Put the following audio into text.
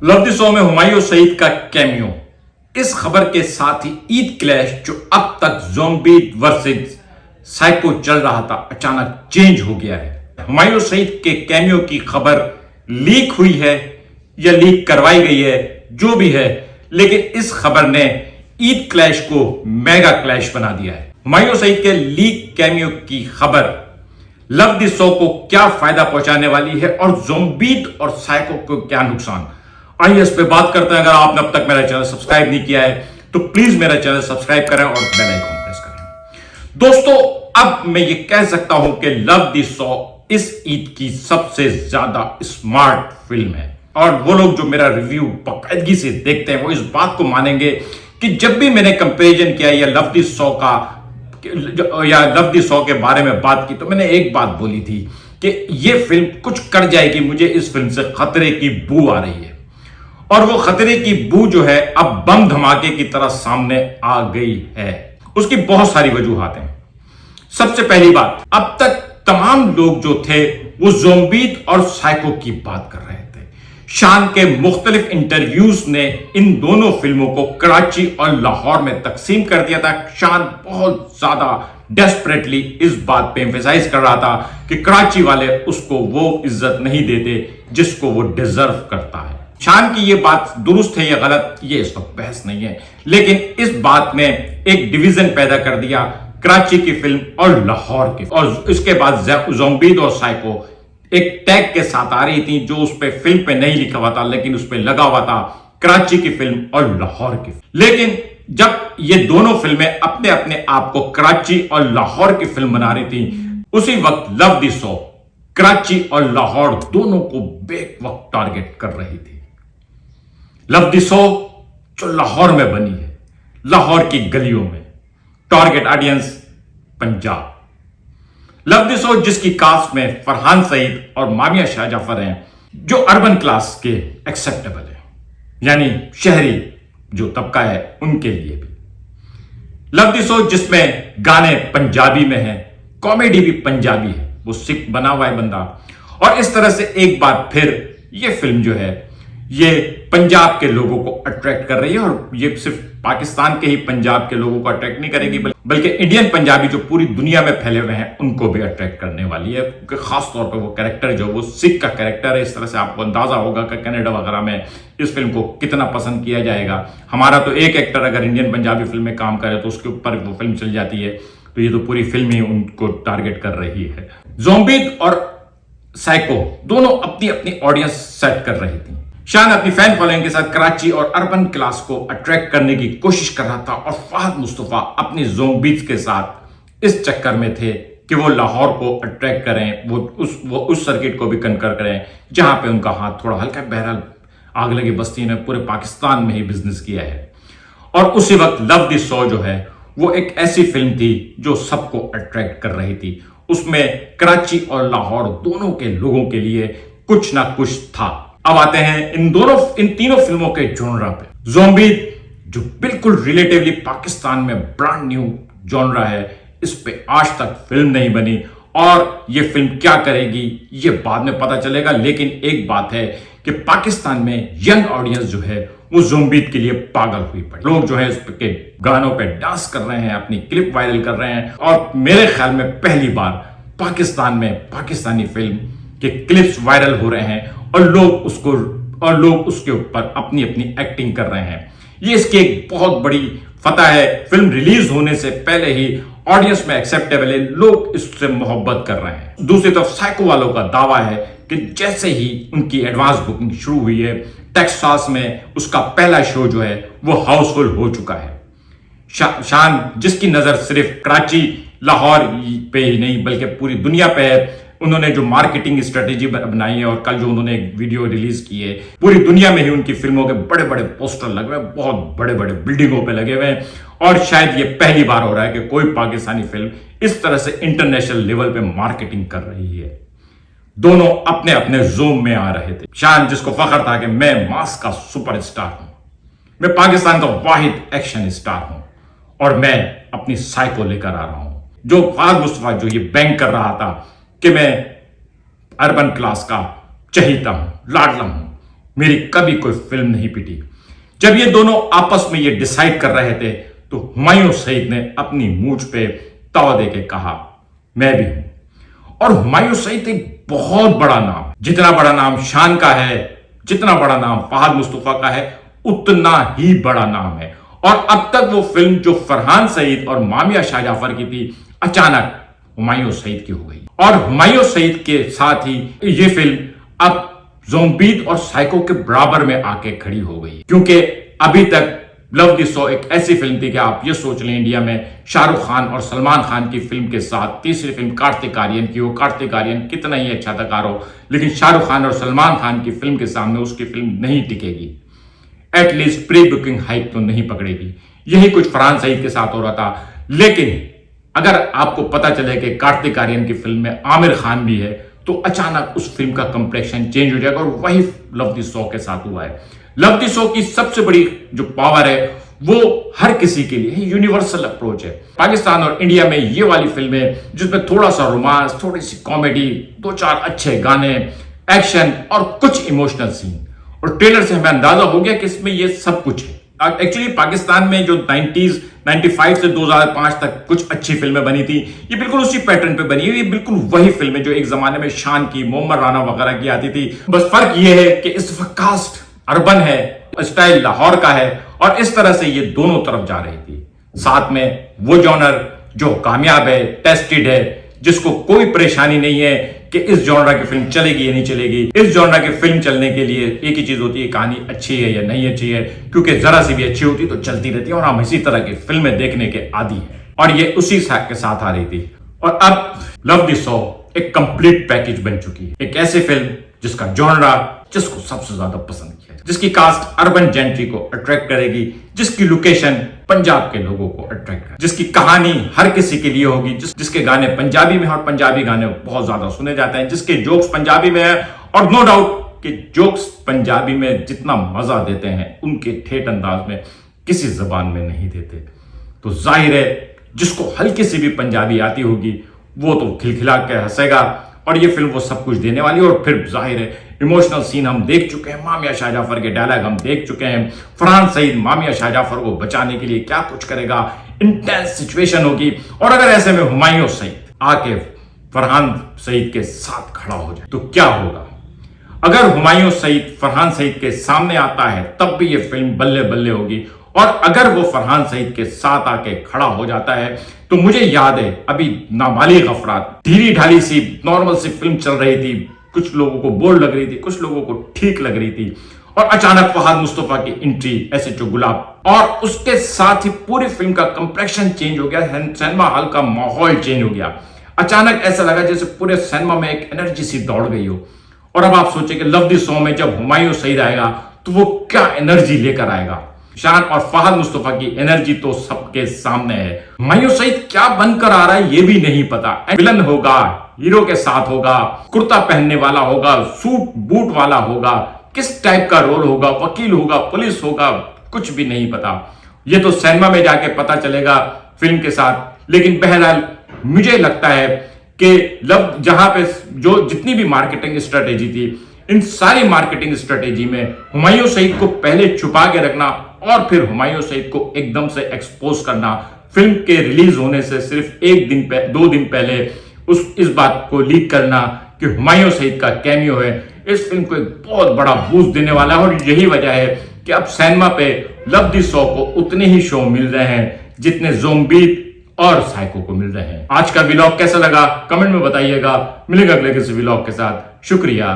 Love the show में हुमायूं सईद का cameo. इस खबर के साथ ही ईद क्लैश जो अब तक ज़ॉम्बी वर्सेस साइको चल रहा था अचानक चेंज हो गया है। हुमायूं सईद के कैमियो की खबर लीक हुई है या लीक करवाई गई है, जो भी है, लेकिन इस खबर ने ईद क्लैश को मेगा क्लैश बना दिया है। हुमायूं सईद के लीक कैमियो की खबर लव द शो को क्या फायदा पहुंचाने वाली है और ज़ॉम्बीज और साइको को क्या नुकसान, आइए इस पे बात करते हैं। अगर आपने अब तक मेरा चैनल सब्सक्राइब नहीं किया है तो प्लीज मेरा चैनल सब्सक्राइब करें और बेल आइकन प्रेस करें। दोस्तों, अब मैं ये कह सकता हूं कि लव द शो इस ईद की सबसे ज्यादा स्मार्ट फिल्म है और वो लोग जो मेरा रिव्यू बाकायदगी से देखते हैं वो इस बात को मानेंगे कि जब भी मैंने कंपेरिजन किया या लव द शो के बारे में बात की तो मैंने एक बात बोली थी कि ये फिल्म कुछ कर जाएगी। मुझे इस फिल्म से खतरे की बू आ रही है और वो खतरे की बू जो है अब बम धमाके की तरह सामने आ गई है। उसकी बहुत सारी वजूहात हैं। सबसे पहली बात, अब तक तमाम लोग जो थे वो ज़ॉम्बीज और साइको की बात कर रहे थे। शान के मुख्तलिफ इंटरव्यूज ने इन दोनों फिल्मों को कराची और लाहौर में तकसीम कर दिया था। शान बहुत ज्यादा डेस्परेटली इस बात पे एम्फेसाइज कर रहा था कि कराची वाले उसको वो इज्जत नहीं देते जिसको वो डिजर्व करता है। शान की ये बात दुरुस्त है या गलत, ये इस वक्त बहस नहीं है, लेकिन इस बात ने एक डिवीजन पैदा कर दिया कराची की फिल्म और लाहौर की। और इसके बाद ज़ॉम्बीज और साइको एक टैग के साथ आ रही थी जो उस पे फिल्म पे नहीं लिखा हुआ था लेकिन उस पे लगा हुआ था कराची की फिल्म और लाहौर की। लेकिन जब ये दोनों फिल्में अपने अपने आप को कराची और लाहौर की फिल्म बना रही थी, उसी वक्त लव द शो कराची और लाहौर दोनों को बेक वक्त टारगेट कर रही थी। लव द शो जो लाहौर में बनी है, लाहौर की गलियों में, target audience Punjab. Love the show जिसकी कास्ट में फरहान सईद और मामिया शाह जाफर हैं, जो अर्बन क्लास के एक्सेप्टेबल है, यानी शहरी जो तबका है उनके लिए भी। लव द शो जिसमें गाने पंजाबी में हैं, कॉमेडी भी पंजाबी है, वो सिख बना हुआ है बंदा। और इस तरह से एक बार फिर ये फिल्म जो है ये पंजाब के लोगों को अट्रैक्ट कर रही है और ये सिर्फ पाकिस्तान के ही पंजाब के लोगों को अट्रैक्ट नहीं करेगी बल्कि इंडियन पंजाबी जो पूरी दुनिया में फैले हुए हैं उनको भी अट्रैक्ट करने वाली है। क्योंकि खास तौर पे वो कैरेक्टर जो वो सिख का कैरेक्टर है, इस तरह से आपको अंदाजा होगा कि कनाडा वगैरह में इस फिल्म को कितना पसंद किया जाएगा। हमारा तो एक एक्टर अगर इंडियन पंजाबी फिल्म में काम करे तो उसके ऊपर वो फिल्म चल जाती है, तो ये तो पूरी फिल्म ही उनको टारगेट कर रही है। ज़ॉम्बीज और साइको दोनों अपनी अपनी ऑडियंस सेट कर रही थी। शान अपनी फैन फॉलोइंग के साथ कराची और अर्बन क्लास को अट्रैक्ट करने की कोशिश कर रहा था और फहद मुस्तफा अपनी ज़ॉम्बीज के साथ इस चक्कर में थे कि वो लाहौर को अट्रैक्ट करें, वो उस सर्किट को भी कनकर करें जहां पे उनका हाथ थोड़ा हल्का। बहरहाल आग लगी बस्ती ने पूरे पाकिस्तान में ही बिजनेस किया है। और उसी वक्त लव द शो जो है वो एक ऐसी फिल्म थी जो सबको अट्रैक्ट कर रही थी। उसमें कराची और लाहौर दोनों के लोगों के लिए कुछ ना कुछ था। अब आते हैं इन तीनों फिल्मों के जॉनरा पे। ज़ॉम्बीज जो बिल्कुल रिलेटिवली पाकिस्तान में ब्रांड न्यू जॉनरा है, इस पे आज तक फिल्म नहीं बनी और ये फिल्म क्या करेगी ये बाद में पता चलेगा। लेकिन एक बात है कि पाकिस्तान में यंग ऑडियंस जो है वो ज़ॉम्बीज के लिए पागल हुई पड़ी। लोग जो है इस के गानों पे डांस कर रहे हैं, अपनी क्लिप वायरल कर रहे हैं और मेरे ख्याल में पहली बार पाकिस्तान में पाकिस्तानी फिल्म के क्लिप्स वायरल हो रहे हैं और लोग उसके ऊपर अपनी अपनी एक्टिंग कर रहे हैं। ये इसकी एक बहुत बड़ी फतह है। फिल्म रिलीज होने से पहले ही ऑडियंस में एक्सेप्टेबल है, लोग इससे मोहब्बत कर रहे हैं। दूसरी तरफ साइको वालों का दावा है कि जैसे ही उनकी एडवांस बुकिंग शुरू हुई है, टेक्सास में उसका पहला शो जो है वो हाउसफुल हो चुका है। शान जिसकी नजर सिर्फ कराची लाहौर पे ही नहीं बल्कि पूरी दुनिया पे है, उन्होंने जो मार्केटिंग स्ट्रेटेजी बनाई है और कल जो उन्होंने एक वीडियो रिलीज की है, पूरी दुनिया में ही उनकी फिल्मों के बड़े बड़े पोस्टर लगे हुए हैं, बहुत बड़े बड़े बिल्डिंगों पे लगे हुए हैं। और शायद ये पहली बार हो रहा है कि कोई पाकिस्तानी फिल्म इस तरह से इंटरनेशनल लेवल पे मार्केटिंग कर रही है। दोनों अपने अपने जोन में आ रहे थे। शान जिसको फख्र था कि मैं मास का सुपरस्टार हूं, मैं पाकिस्तान का वाहिद एक्शन स्टार हूं और मैं अपनी साइको लेकर आ रहा हूं। जो फहद मुस्तफा जो ये बैंक कर रहा था कि मैं अर्बन क्लास का चहीता हूं, लाडला हूं, मेरी कभी कोई फिल्म नहीं पिटी। जब ये दोनों आपस में ये डिसाइड कर रहे थे तो हुमायूं सईद ने अपनी मूंछ पे तवा दे के कहा, मैं भी हूं। और हुमायूं सईद एक बहुत बड़ा नाम, जितना बड़ा नाम शान का है, जितना बड़ा नाम फहद मुस्तफा का है, उतना ही बड़ा नाम है। और अब तक वो फिल्म जो फरहान सईद और मामिया शाह जाफर की थी, अचानक हुमायूं सईद की हो गई। और हुमायूं सईद के साथ ही ये फिल्म अब ज़ोंबीद और साइको के बराबर में आके खड़ी हो गई, क्योंकि अभी तक लव द सौ एक ऐसी फिल्म थी कि आप ये सोच लें, इंडिया में शाहरुख खान और सलमान खान की फिल्म के साथ तीसरी फिल्म कार्तिक आर्यन की हो। कार्तिक आर्यन कितना ही अच्छा अदाकार हो, लेकिन शाहरुख खान और सलमान खान की फिल्म के सामने उसकी फिल्म नहीं टिकेगी, एटलीस्ट प्री बुकिंग हाइप तो नहीं पकड़ेगी। यही कुछ फरहान सईद के साथ हो रहा था। लेकिन अगर आपको पता चले कि कार्तिक आर्यन की फिल्म में आमिर खान भी है, तो अचानक उस फिल्म का कंप्लेक्शन चेंज हो जाएगा। और वही लव द सौ के साथ हुआ है। लव द सौ की सबसे बड़ी जो पावर है वो हर किसी के लिए यूनिवर्सल अप्रोच है। पाकिस्तान और इंडिया में ये वाली फिल्म है जिसमें थोड़ा सा रोमांस, थोड़ी सी कॉमेडी, 2-4 अच्छे गाने, एक्शन और कुछ इमोशनल सीन। और ट्रेलर से हमें अंदाजा हो गया कि इसमें ये सब कुछ है। एक्चुअली पाकिस्तान में जो 95 से 2005 तक कुछ अच्छी फिल्में बनी थी, ये बिल्कुल उसी पैटर्न पे बनी है। ये बिल्कुल वही फिल्में जो एक जमाने में शान की, मोहम्मद राना वगैरह की आती थी। बस फर्क ये है कि इस वक्त कास्ट अर्बन है, स्टाइल लाहौर का है, और इस तरह से ये दोनों तरफ जा रही थी। साथ में वो जॉनर जो कामयाब है, टेस्टेड है, जिसको कोई परेशानी नहीं है कि इस जॉनरा की फिल्म चलेगी या नहीं चलेगी। इस जॉनरा की फिल्म चलने के लिए एक ही चीज होती है, कहानी अच्छी है या नहीं अच्छी है, क्योंकि जरा सी भी अच्छी होती तो चलती रहती है और हम इसी तरह की फिल्में देखने के आदी हैं। और ये उसी के साथ आ रही थी। और अब लव द सौ एक कंप्लीट पैकेज बन चुकी है। एक ऐसी फिल्म जिसका जॉनरा जिसको सबसे ज्यादा पसंद किया, जिसकी कास्ट अर्बन जेंट्री को अट्रैक्ट करेगी, जिसकी लोकेशन पंजाब के लोगों को अट्रैक्ट करेगी, जिसकी कहानी हर किसी के लिए होगी, जिसके गाने पंजाबी में, और पंजाबी गाने बहुत ज्यादा सुने जाते हैं, जिसके जोक्स पंजाबी में है। और नो डाउट कि जोक्स पंजाबी में जितना मजा देते हैं, उनके ठेठ अंदाज में किसी जबान में नहीं देते। तो जाहिर है जिसको हल्की सी भी पंजाबी आती होगी वो तो खिलखिला के हंसेगा। और ये फिल्म वो सब कुछ देने वाली है। और फिर जाहिर है इमोशनल सीन हम देख चुके हैं, मामिया शाह जाफर के डायलॉग हम देख चुके हैं। फरहान सईद मामिया शाह जाफर को बचाने के लिए क्या कुछ करेगा, इंटेंस सिचुएशन होगी। और अगर ऐसे में हुमायूं सईद आके फरहान सईद के साथ खड़ा हो जाए तो क्या होगा। अगर हुमायूं सईद फरहान सईद के सामने आता है तब भी ये फिल्म बल्ले बल्ले होगी। और अगर वो फरहान सईद के साथ आके खड़ा हो जाता है तो मुझे याद है अभी नाबालिग अफराद, धीरी ढाली सी नॉर्मल सी फिल्म चल रही थी, कुछ लोगों को बोर लग रही थी, कुछ लोगों को ठीक लग रही थी, और अचानक फहद मुस्तफा की एंट्री, SHO गुलाब, और उसके साथ ही पूरी फिल्म का कंप्लेक्शन चेंज हो गया, सिनेमा हॉल का माहौल चेंज हो गया। अचानक ऐसा लगा जैसे पूरे सिनेमा में एक एनर्जी सी दौड़ गई हो। और अब आप सोचें कि लव द सौ में जब हुमायूं सईद आएगा तो वो क्या एनर्जी लेकर आएगा। शान और फहद मुस्तफा की एनर्जी तो सबके सामने है। हुमायूं सईद क्या बनकर आ रहा है ये भी नहीं पता। विलन होगा, हीरो के साथ होगा, कुर्ता पहनने वाला होगा, सूट बूट वाला होगा, किस टाइप का रोल होगा, वकील होगा, पुलिस होगा, कुछ भी नहीं पता। ये तो सिनेमा में जाके पता चलेगा फिल्म के साथ। लेकिन बहरहाल मुझे लगता है कि लव जहां पे जो जितनी भी मार्केटिंग स्ट्रेटेजी थी, इन सारी मार्केटिंग स्ट्रेटेजी में हुमायूं सईद को पहले छुपा के रखना और फिर हुमायूं सईद को एकदम से एक्सपोज करना, फिल्म के रिलीज होने से सिर्फ 2 दिन पहले इस बात को लीक करना कि हुमायूं सईद का कैमियो है, इस फिल्म को एक बहुत बड़ा बूस्ट देने वाला है। और यही वजह है कि अब सिनेमा पे लव द सौ को उतने ही शो मिल रहे हैं जितने ज़ोंबीद और साइको को मिल रहे हैं। आज का व्लॉग कैसा लगा कमेंट में बताइएगा। मिलेंगे अगले किसी व्लॉग के साथ। शुक्रिया।